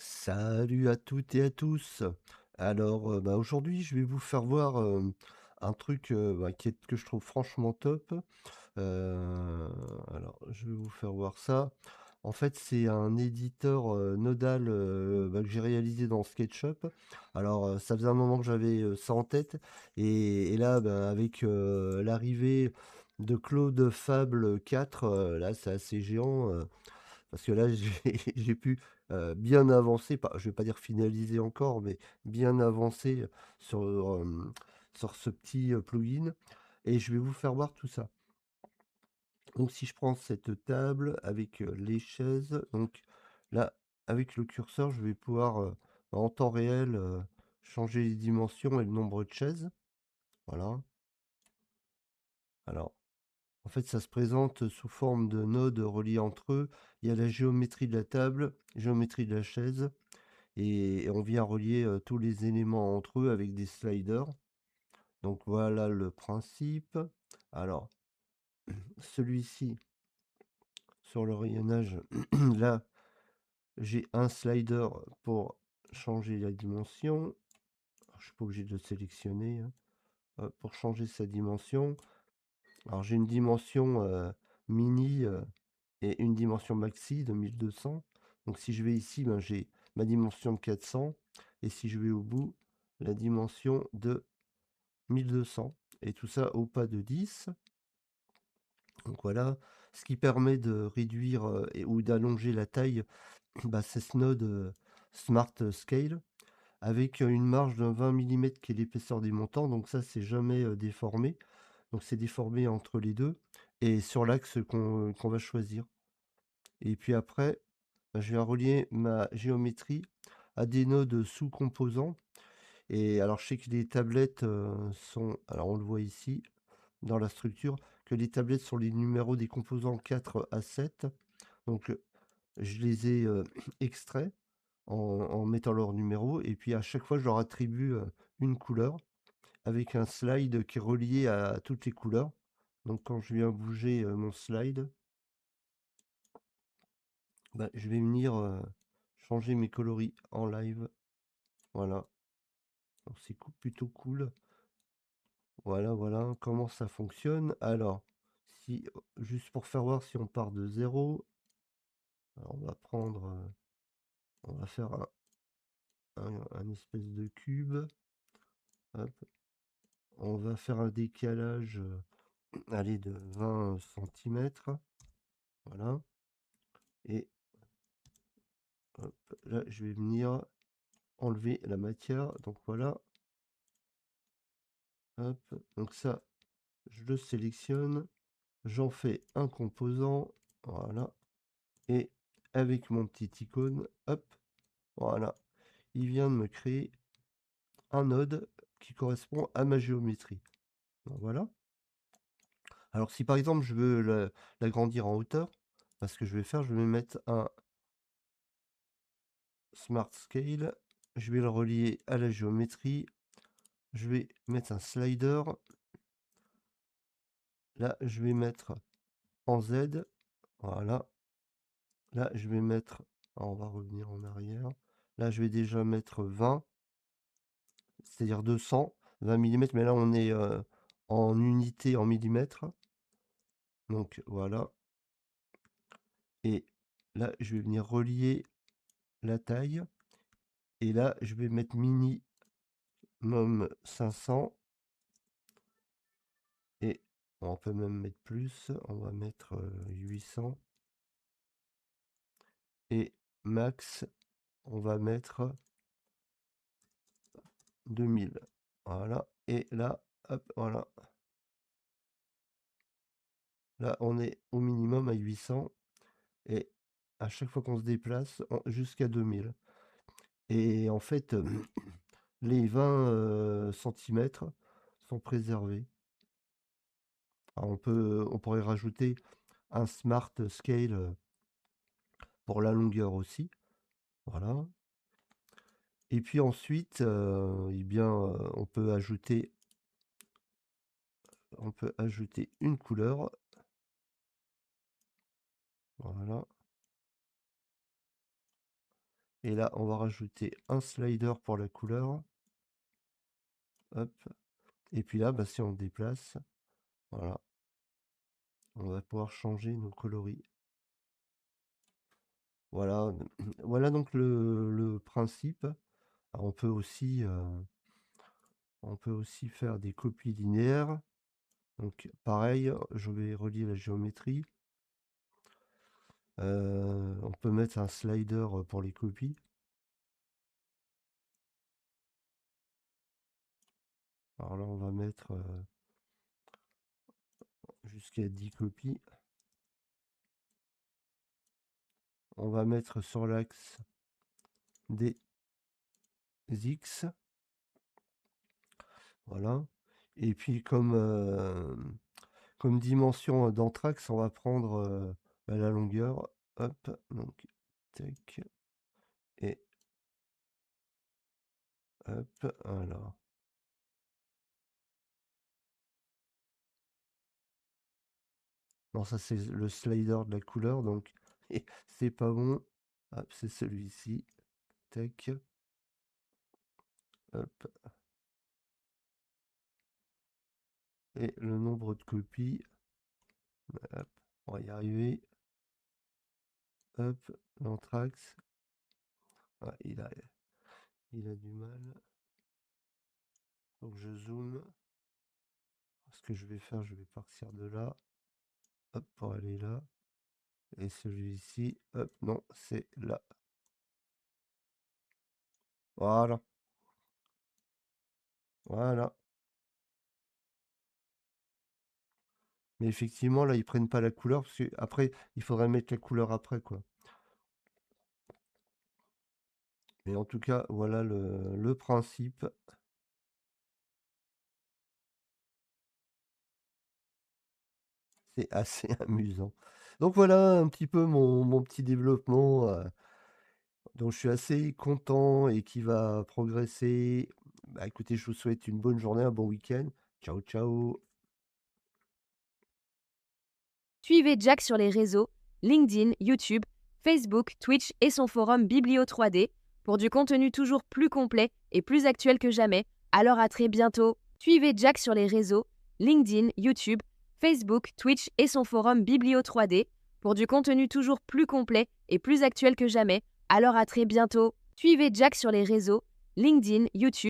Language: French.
Salut à toutes et à tous. Alors, aujourd'hui, je vais vous faire voir, un truc, que je trouve franchement top. Alors, je vais vous faire voir ça. En fait, c'est un éditeur, nodal, que j'ai réalisé dans SketchUp. Alors, ça faisait un moment que j'avais, ça en tête et là, avec, l'arrivée de Claude Fable 4, là, c'est assez géant, parce que là, j'ai pu, bien avancer, pas je vais pas dire finaliser encore, mais bien avancer sur, sur ce petit, plugin et je vais vous faire voir tout ça. Donc si je prends cette table avec, les chaises, donc là, avec le curseur, je vais pouvoir, en temps réel, changer les dimensions et le nombre de chaises. Voilà. Alors, en fait, ça se présente sous forme de nodes reliés entre eux. Il y a la géométrie de la table, géométrie de la chaise. Et on vient relier tous les éléments entre eux avec des sliders. Donc voilà le principe. Alors, celui-ci, sur le rayonnage, là, j'ai un slider pour changer la dimension. Alors, je suis pas obligé de le sélectionner, hein. Pour changer sa dimension. Alors j'ai une dimension mini et une dimension maxi de 1200. Donc si je vais ici, j'ai ma dimension de 400. Et si je vais au bout, la dimension de 1200 et tout ça au pas de 10. Donc voilà, ce qui permet de réduire ou d'allonger la taille, c'est ce node Smart Scale avec une marge de 20 mm qui est l'épaisseur des montants. Donc ça, c'est jamais déformé. Donc c'est déformé entre les deux et sur l'axe qu'on va choisir. Et puis après, je vais relier ma géométrie à des nodes sous-composants. Et alors, je sais que les tablettes sont, alors on le voit ici, dans la structure, que les tablettes sont les numéros des composants 4 à 7. Donc, je les ai extraits en mettant leur numéro. Et puis, à chaque fois, je leur attribue une couleur avec un slide qui est relié à toutes les couleurs. Donc, quand je viens bouger mon slide, je vais venir changer mes coloris en live. Voilà. Donc, c'est plutôt cool. Voilà, voilà comment ça fonctionne. Alors, si, juste pour faire voir si on part de zéro, alors on va prendre, on va faire un espèce de cube. Hop. On va faire un décalage, allez, de 20 centimètres. Voilà. Et hop, là, je vais venir enlever la matière. Donc voilà. Hop. Donc ça, je le sélectionne. J'en fais un composant. Voilà. Et avec mon petit icône, hop, voilà. Il vient de me créer un node qui correspond à ma géométrie. Donc voilà. Alors si par exemple je veux l'agrandir en hauteur, ce que je vais faire, je vais mettre un Smart Scale, je vais le relier à la géométrie, je vais mettre un slider, là je vais mettre en Z, voilà, là je vais mettre, alors, on va revenir en arrière, là je vais déjà mettre 20, c'est-à-dire 200, 20 mm, mais là on est en unité en millimètres. Donc voilà. Et là, je vais venir relier la taille. Et là, je vais mettre minimum 500. Et on peut même mettre plus. On va mettre 800. Et max, on va mettre 2000. Voilà. Et là, hop, voilà. Là, on est au minimum à 800. Et à chaque fois qu'on se déplace, jusqu'à 2000. Et en fait, les 20 centimètres sont préservés. Alors on pourrait rajouter un Smart Scale pour la longueur aussi. Voilà. Et puis ensuite, on peut ajouter une couleur. Voilà. Et là, on va rajouter un slider pour la couleur. Hop. Et puis là, bah, si on déplace, voilà, on va pouvoir changer nos coloris. Voilà, voilà donc le principe. Alors, on peut aussi faire des copies linéaires. Donc pareil, je vais relier la géométrie. On peut mettre un slider pour les copies. Alors là, on va mettre jusqu'à 10 copies. On va mettre sur l'axe des X. Voilà. Et puis comme dimension d'anthrax, on va prendre bah, la longueur. Hop, donc, tac. Et hop, voilà. Non, ça c'est le slider de la couleur, donc c'est pas bon. Hop, c'est celui-ci. Tac. Hop. Et le nombre de copies. Hop, on va y arriver. Hop, l'anthrax. Ah, il a du mal. Donc je zoome. Ce que je vais faire, je vais partir de là. Hop, pour aller là. Et celui-ci, hop, non, c'est là. Voilà. Voilà. Mais effectivement, là, ils prennent pas la couleur, parce que après, il faudrait mettre la couleur après, quoi. Mais en tout cas, voilà le principe. C'est assez amusant. Donc voilà un petit peu mon petit développement dont je suis assez content et qui va progresser. Bah, écoutez, je vous souhaite une bonne journée, un bon week-end. Ciao, ciao. Suivez Jack sur les réseaux, LinkedIn, YouTube, Facebook, Twitch et son forum Biblio 3D pour du contenu toujours plus complet et plus actuel que jamais. Alors à très bientôt. Suivez Jack sur les réseaux, LinkedIn, YouTube, Facebook, Twitch et son forum Biblio 3D pour du contenu toujours plus complet et plus actuel que jamais. Alors à très bientôt. Suivez Jack sur les réseaux, LinkedIn, YouTube.